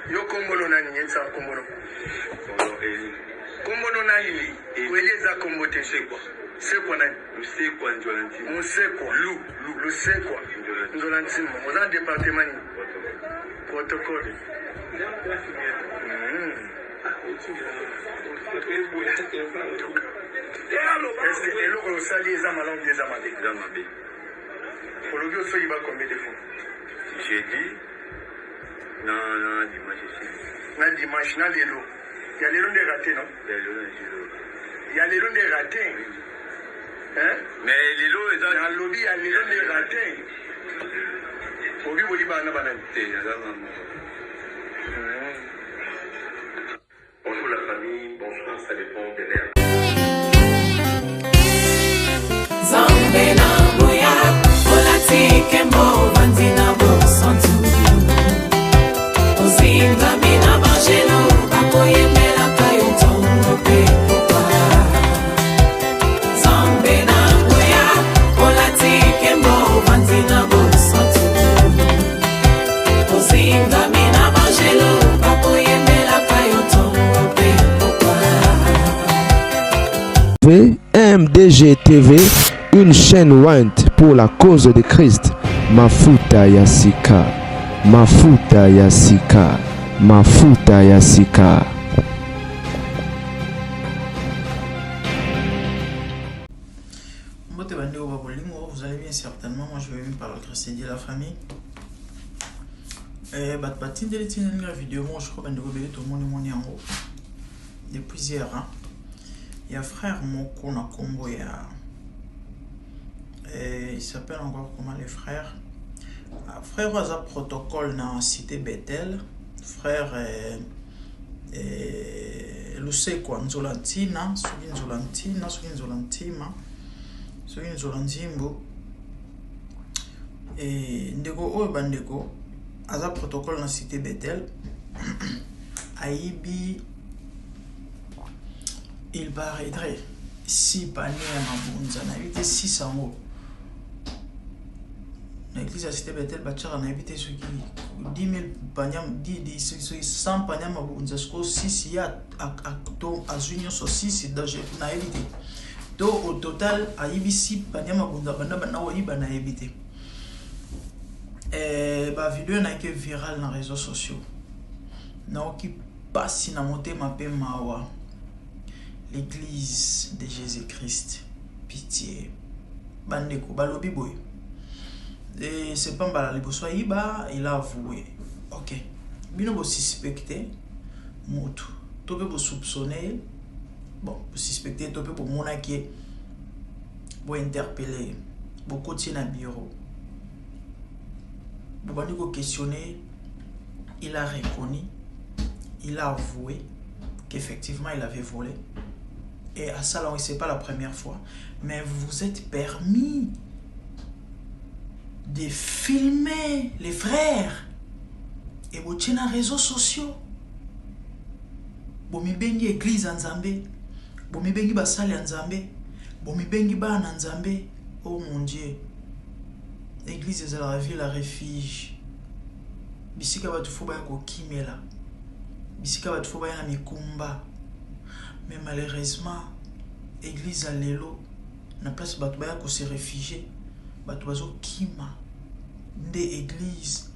Yo kombolo nani nyensa kombolo. Kombolo nani weyeza kombote sekwa. Sekwa nani? Lusekwa njolanti. Musekwa. Lusekwa njolanti. On a département ni. Protocole. Est-ce que le sali est à malon des amabé? Pour le gars, il va combien de fois? Jeudi. Non, dimanche ici. Non, dimanche, non, les lots. Il y a les lots de ratés, non? Il y a les lots de ratés. Hein? Mais les lots, ils ont. Dans le lobby, il y a les lots de ratés. Au lieu de banane, banane. Bonjour la famille, bonsoir, ça dépend de l'air. MDG TV, une chaîne Wint pour la cause de Christ. Mafuta Yasika, Mafuta Yasika, Mafuta Yasika. Vous allez bien certainement. Moi je vais venir par le Christ et la famille. Batine de la vidéo, moi je crois que tout le monde est en haut. Depuis hier, hein. Il y a frère Moko na Combo, il s'appelle encore comment les frères. Frère Waza protocole dans cité Bethel. Frère Lusekwa Nzolantina, Sugi Nzolantina, Sugi Nzolantima, Sugi Nzolantimbo. Et Ndego Oebandego, Aza protocole dans cité Bethel. Aibi. Il paraîtrait si panier à Mabunza, on a évité 600 euros. L'église a cité Bethel, Bachar, on a évité ceux qui 10 000 paniers, 100 paniers à Mabunza, ce que 6 il y a à Junior sur 6, on a évité. Donc au total, à IBC, paniers à Mabunza, on a évité. Et la vidéo n'a été virale dans les réseaux sociaux. Donc qui passe dans mon thème, ma mawa. L'église de Jésus-Christ, pitié. Bandeko, balobi boy. Et c'est pas mal, il a avoué. Ok. Bino vous suspecter, moto. Tope vous soupçonner. Bon, vous suspecter, tope pour monaquer. Vous interpeller. Vous continuer dans le bureau. Vous allez vous questionner. Il a reconnu. Il a avoué qu'effectivement il avait volé. Et à ça, ce n'est pas la première fois. Mais vous vous êtes permis de filmer les frères. Et vous tenez les réseaux sociaux. Vous avez bengi église en Zambé. Vous avez bengi basali en Zambé. Vous avez bengi ban en Zambé. Oh mon Dieu. L'église de la ville à refuge. Bisika va te faire un kimela. Bisika va te faire un mikumba. Mais malheureusement, l'église à l'élo, na place batubaya ko se réfugier, batubazo kima de église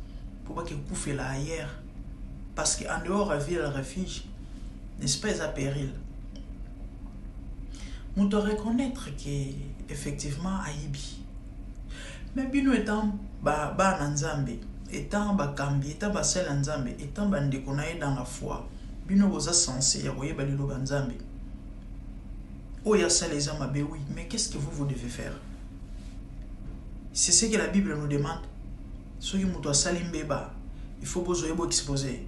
pour pas que koufe la ailleurs parce qu'en dehors la ville à refuge, n'est-ce pas à péril. Nous devons reconnaître que effectivement Aïbi. Mais bino étant ba Nzambe, étant ba Kambi, étant ba sel Nzambe, étant ba ndekonaye dans la foi. Bino vous a censé ya voyer balilo banzambe. Oh ya ça les hommes oui, mais qu'est-ce que vous devez faire? C'est ce que la Bible nous demande. Soki muto salimbeba, il faut besoin de exposer.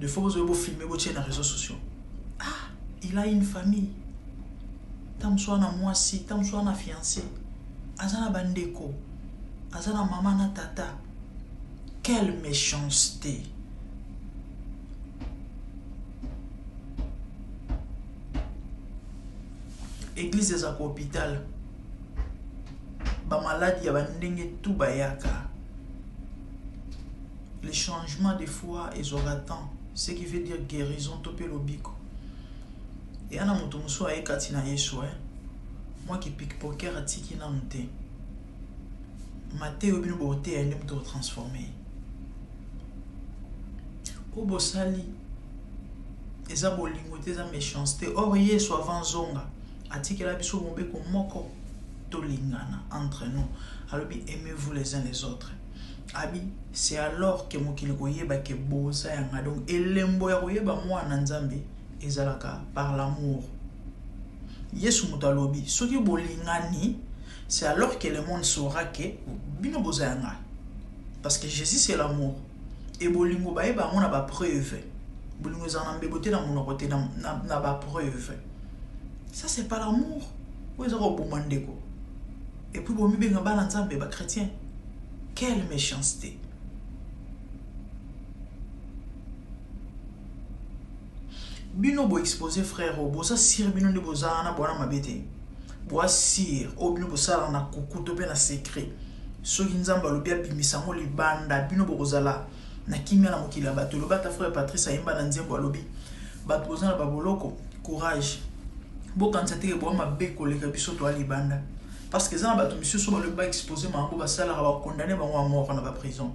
Il faut besoin de filmer sur les réseaux sociaux. Ah, il a une famille. Tam soit na moi si, tam soit na fiancé. Azana bandeko. Azana maman na tata. Quelle méchanceté. Église des hôpital. Ba malade ya bandenge tout bayaka. les changements de foi exorbitants, ce qui veut dire guérison, topé lobiko. Et ana moto muso aye katina yesu moi qui pickpocket atiki na mute. Mateo bino bote ya ndem to transformer. Obo sali eza bolingo te eza méchanceté. Or yesu avant zonga atiki la biso bombe ko moko to lingana entre nous. Alobi aimez-vous les uns les autres. Abi c'est alors que mokili koyeba ke boza yanga donc elembo ya koyeba mwana nzambe ezalaka par l'amour. Yesu mutalobi soki bolingani c'est alors que le monde saura que bino boza yanga parce que Jésus c'est l'amour et bolingo bayeba mona ba preuve bolingo zana mbebote na monoko te na ba preuve ça c'est pas l'amour ou ezako bomandeko et puis bomi benga bana nzambe ba chrétien. Quelle méchanceté. Bino bo exposé frère bo ça sir bino de boza na bona mabete. Bo sir o bino bo sala na kukuto pe na secret. So nzamba lo bia bimisango libanda bino bo kozala na kimia na mokila bato lo bata frère Patrice ayimba na nzembo alobi. Bato boza na baboloko courage. Bo kanza te bo mabe koleka biso to libanda. Parce que ça, monsieur soit le bas exposé, mais on va salaire avoir condamné à mort dans la prison.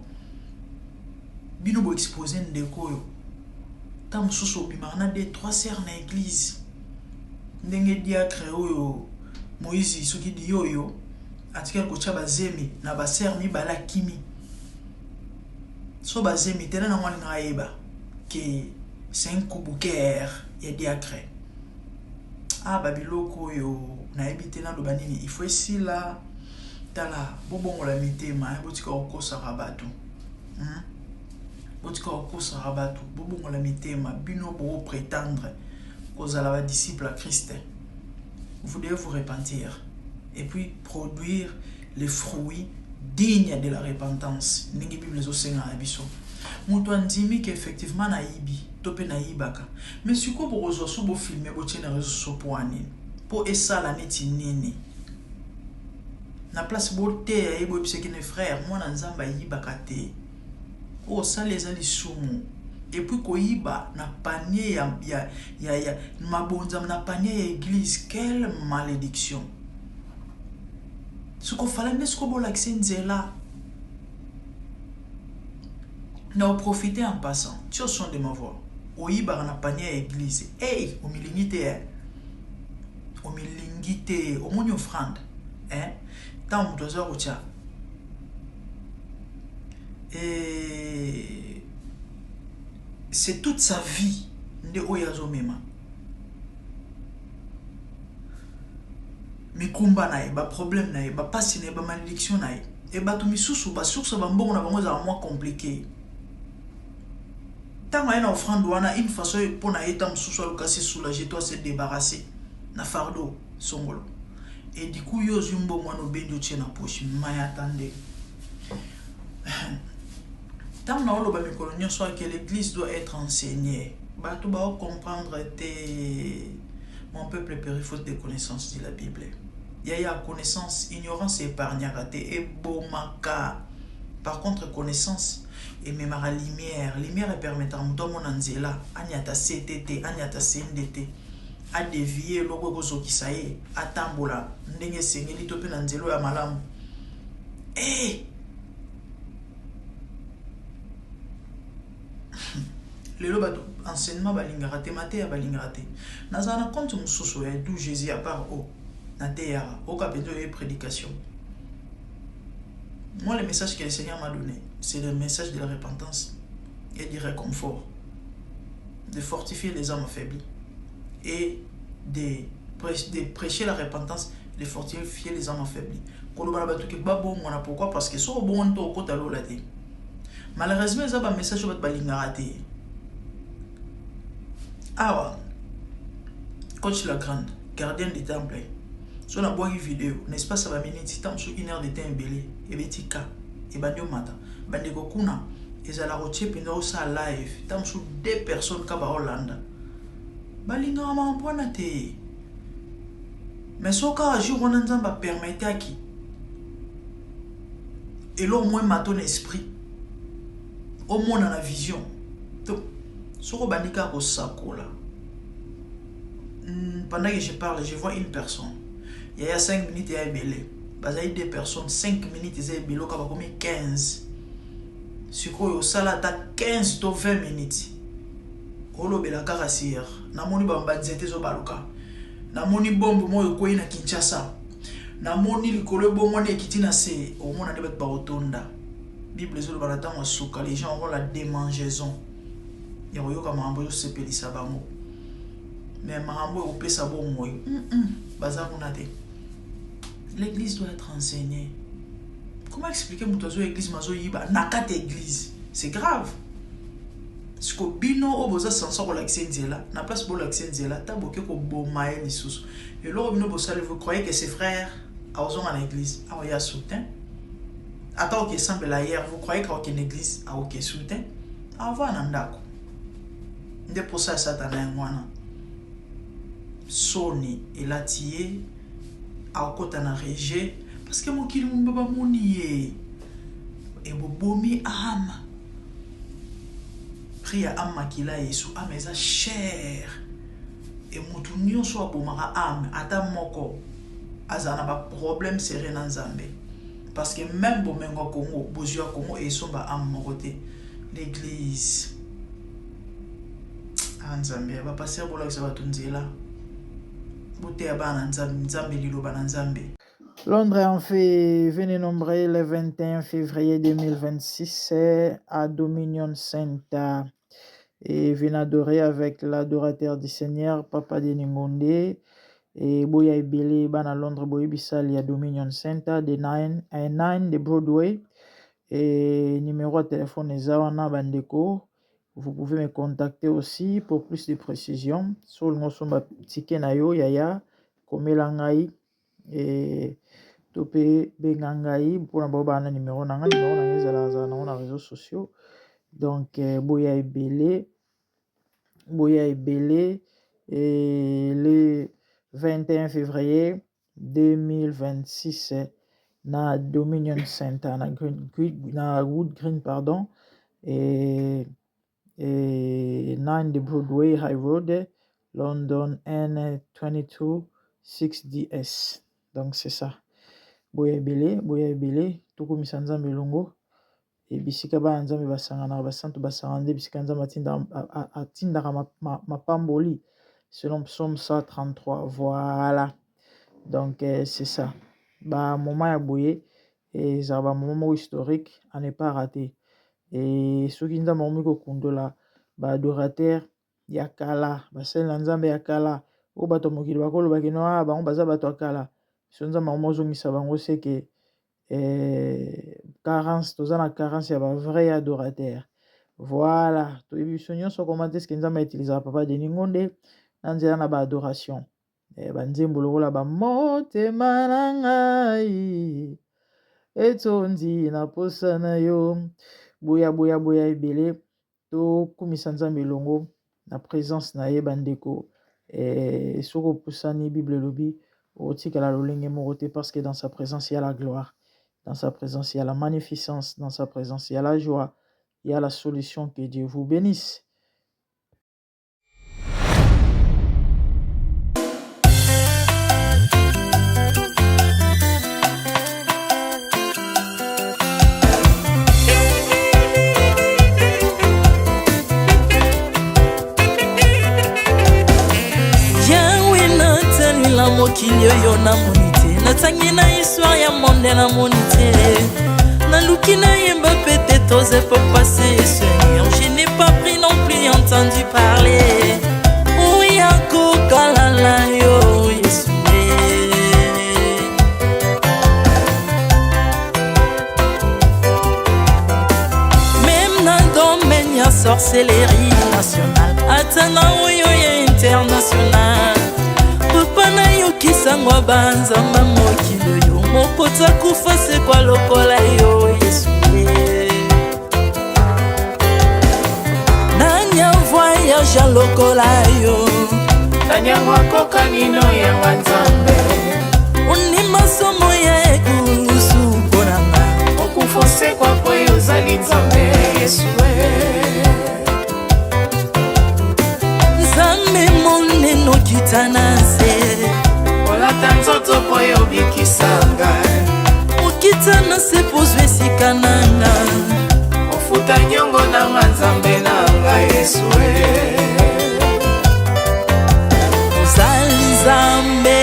Bino bo exposé ndeko. Tam soso bimarna de 3 sœurs na église. Ndenge diacre oyo Moïse soki di yoyo atika ko cha bazemi na ba sœur mi bala kimi. So bazemi tena na ngwani ngaeba que c'est un kubuker ya diacre. Ah babiloko yo na ebité na lobanini il faut ici là tala bobongo la mitema botika okosa rabatu botika okosa rabatu bobongo la mitema bino bo prétendre kozala ba disciple à Christ. Vous devez vous repentir et puis produire les fruits dignes de la repentance. Ningi Bible zo senga abiso mutu andimi que effectivement na ibi tope na ibaka mais siko bozo so bo filmer bo tena réseau so poani po esala neti nini na place bote ya ebo pise kine frère moi na nzamba yibaka te o ça les ali sumu et puis ko yiba na panier ya mabonza na panier ya église. Quelle malédiction. Ce qu'on fallait n'est-ce qu'on bo l'accès nzela na profiter en passant. Tu as son de ma voix. Oyiba na panier à église. Hey, o milingite. O milingite, o moni offrande. Hein? Tant de heures au tia. Et c'est toute sa vie de oyazo mema. Mais combat nae, ba problème nae, ba passe nae, ba malédiction nae. Et ba tout misusu, ba sur ça ba mbongo na bango za moins compliqué. Tant que na offrande wana une façon pour na eta msusu alukasi soulager toi se débarrasser na fardeau songolo. Et du coup yo zumbo mwana bendo tchena poche maya attendez. Tant na olo ba mikolonio soit que l'église doit être enseignée. Ba tout ba comprendre mon peuple périt faute de connaissance de la Bible. Il y a connaissance, ignorance et épargnarate et bomaka. Par contre connaissance et même la lumière est permettant de mon anzela anyata CTT anyata CNDT a dévier logo gozo kisaye atambola ndenge sengeli tope na nzelo ya malamu lelo bato enseignement balingara mate ya balingara te nazana compte mususu ya d'où Jésus à part o na terre au capito et prédication. Moi, le message que le Seigneur m'a donné, c'est le message de la repentance et du réconfort, de fortifier les âmes affaiblies et de prêcher la repentance, de fortifier les âmes affaiblies. Pourquoi? Parce que si on bon malheureusement, il y a un message qui est ah, coach la grande, gardien du temple. Si on a une vidéo, n'est-ce pas, ça va mener une heure de temps belé, et betika, et banyo mata, bandeko kuna, et ça la rotier pendant ça live, tam sous 2 personnes qui sont Hollande. Balinga ma mpona te. Mais ce cas jour on nzamba permettre à qui? Et là au moins maton esprit. au monde a la vision. Donc, ce qu'on va dire au saco là. Pendant que je parle, je vois une personne. Il y a 5 minutes, il y a belé. Il y a 2 personnes, 5 minutes, il y a belé, il y a 15. Si vous avez 15 to 20 minutes, vous avez la caractère. Namoni bambadizete zo baluka. Namoni bombe moyo koi na Kinshasa. Namoni likolo bombo ne kitina se au mona de ba otonda. Bible zo balata mo suka, les gens ont la démangeaison. Ya yoka mambo yo sepelisa bango. Mais mambo o pesa bon moyo. Baza kunate. L'église doit être enseignée. Comment expliquer que l'église mazo yiba nakate église? C'est grave. Parce que bino o boza sansa ko l'accenzela, na place pour l'accenzela, ta boke ko bomae ni sous. Et là bino bosale, vous croyez que ses frères sont à l'église, a ya soutien? Attends que semble la hier, vous croyez qu'il y a une église a aucun soutien? Ava nandako. Nde pour ça satana ngwana. Soni et la tié a kota na rejet parce que mon kili mbaba monié et bobomi ama. Pria ama kila yesu ama eza cher et mutu nyonso abomaka ama ata moko azana ba problème seré na Nzambe parce que même bomengo Congo bozua Congo et somba ama moko te l'église Nzambe ba passer bola que ça va tunzela bote ya bana Nzambe lilo bana Nzambe. Londres en fait venez nombrer le 21 février 2026 à Dominion Center et venez adorer avec l'adorateur du Seigneur Papa Deningonde et Boya Ibele bana Londres Boya Bissali à Dominion Center de 9 de Broadway et numéro de téléphone est Zawana Bandeko. Vous pouvez me contacter aussi pour plus de précisions sur le mosomba ticket na yo yaya komelangai et topé bengangai pour na numéro na ezala na réseaux sociaux donc Boya Ibele et le 21 février 2026 na Dominion Center na Wood Green pardon et 9 de Broadway High Road London N22 6DS. Donc c'est ça. Boya Ibele tukumisa Nzambe longo et bisika ba Nzambe basangana basantu basangande bisika Nzambe atindaka mapamboli selon Psaume 133. Voilà. Donc c'est ça. Ba moment ya boye et ça va moment historique à ne pas rater. Et ceux qui nous ont mis au kondola ba adorateur yakala basel Nzambe yakala o bato mokili bakolo bakino bango baza bato akala sonza mamozo misa bango c'est que carence tozana carence ya ba vrai adorateur. Voilà, to ebisonyo so comment est-ce que Nzambe utilisera Papa Deningonde nanzela na ba adoration ba nzembo lokola ba motema na ngai etondi na posa na yo. Boya Ibele to kumisa Nzambe longo na présence na ye bandeko et soko pusani Bible lobi otikala lolenge morote parce que dans sa présence il y a la gloire, dans sa présence il y a la magnificence, dans sa présence il y a la joie, il y a la solution. Que Dieu vous bénisse. mokili oyo namoni te, natangi na histoire ya monde namoni te, naluki nayemba pete toze pour passer. Seigneur, je n'ai pas pris non plus entendu parler oui akokalala yo Yesu. Même na domaine ya sorcellerie nationale, atana oyo ya international, papa na yo kisangwa banzamba mokili yo mokota kufa se kwa lokola yo Yesu. Nanya voyage lokola yo, tanya wakoka nino ya wanzambe, uni masomo ya ekusu konanga okufose kwa poyo ozali nzambe Yesu nzambe moneno kitana se olata nzoto po yo bikisanga okitana se pozwe sikananga ofuta nyongo nanga nzambe nanga Yesu ozali nzambe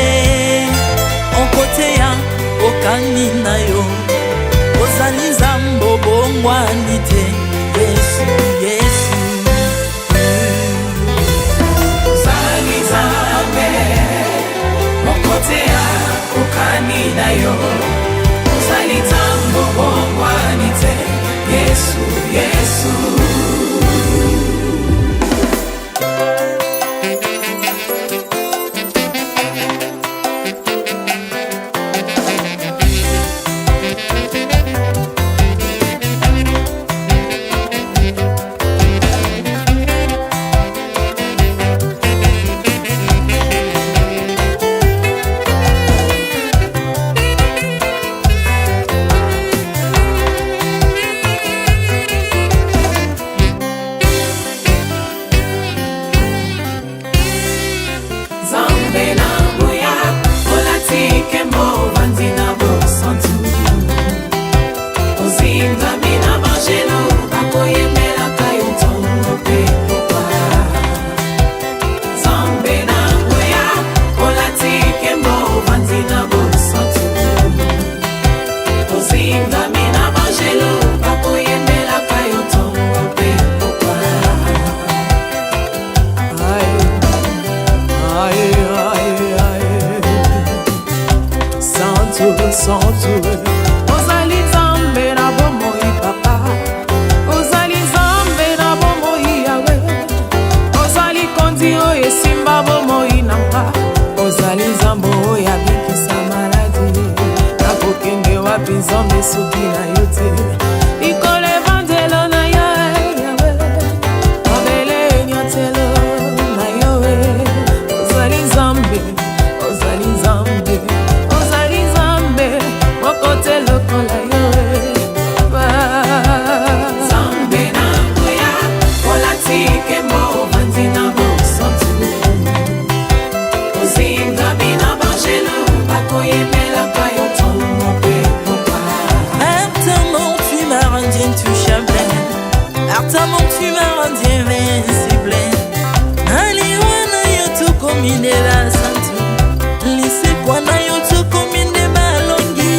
onkoteya okani na yo ozali nzambe obongwani te Yesu Yesu ozali nzambe onkoteya okani na yo ozali nzambe obongwani te Yesu Yesu ozali nzambe na bomoi papa ozali nzambe na bomoi yawe ozali konzi oyo esimba bomoi nanga ozali nzambe oyo abikisa maladi nakokende wapi nzambe soki na yo te likolo evanzelo na yo yawe mabele nyotelo na yo ozali nzambe ozali nzambe kote lokola yo nzambe na ngoya olatike mbo vanzi na bosantu ozingami na bangelo bakoyemelaka yo ntongo mpe popa Ardemment tu m'as rendu intouchable ardemment tu m'as rendu invincible naliwa na yo tokomindela santu lisekwa na yo tokominde balongi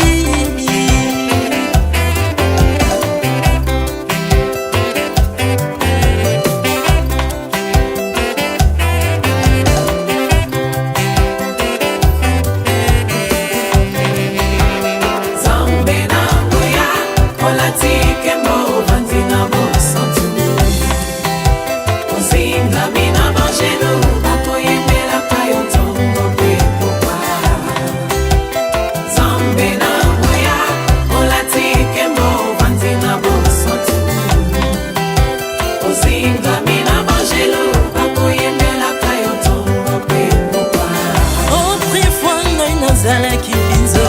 nazalaki binzo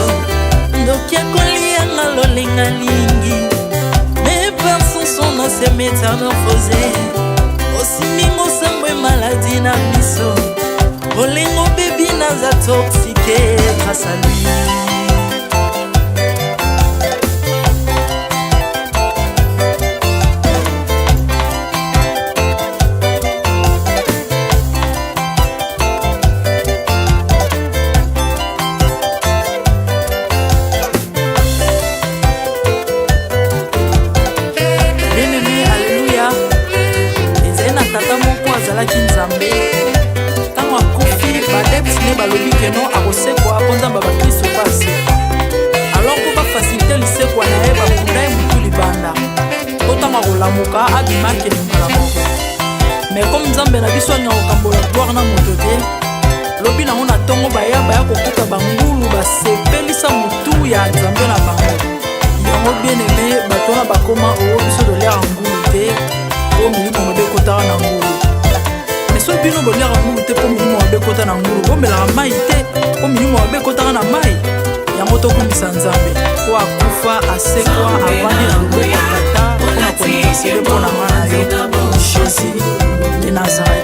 ndokia kolianga lolenga lingi me par son son na se métamorphosé osimi mosambwe maladi na miso olengo bebi naza toxike grâce à lui nzambe ntango akufi badeptine balobi keno akosekwa po nzambe bakristo basekwa alors po bafasilite lisekwa na ye bakunda ye mutu libanda po ntango akolamuka abimaki elinga la moko mais comme nzambe na biso alinga kokambola gloire na moto te lobi nango na ntongo baya kokuta bangulu basepelisa mutu ya nzambe na bango yango bien aimé bato wana bakoma oyo biso dolera ngulu te po milimo mobe ekotaka na ngulu so bino bolera ngulu te po milimo mabe ekota na ngulu bomelaka mai te po milimo mabe ekotaka na mai yango tokumbisa nzambe po akufa asekwa avandi na loboko ya tata intercéder pour la main. Jésus de Nazareth.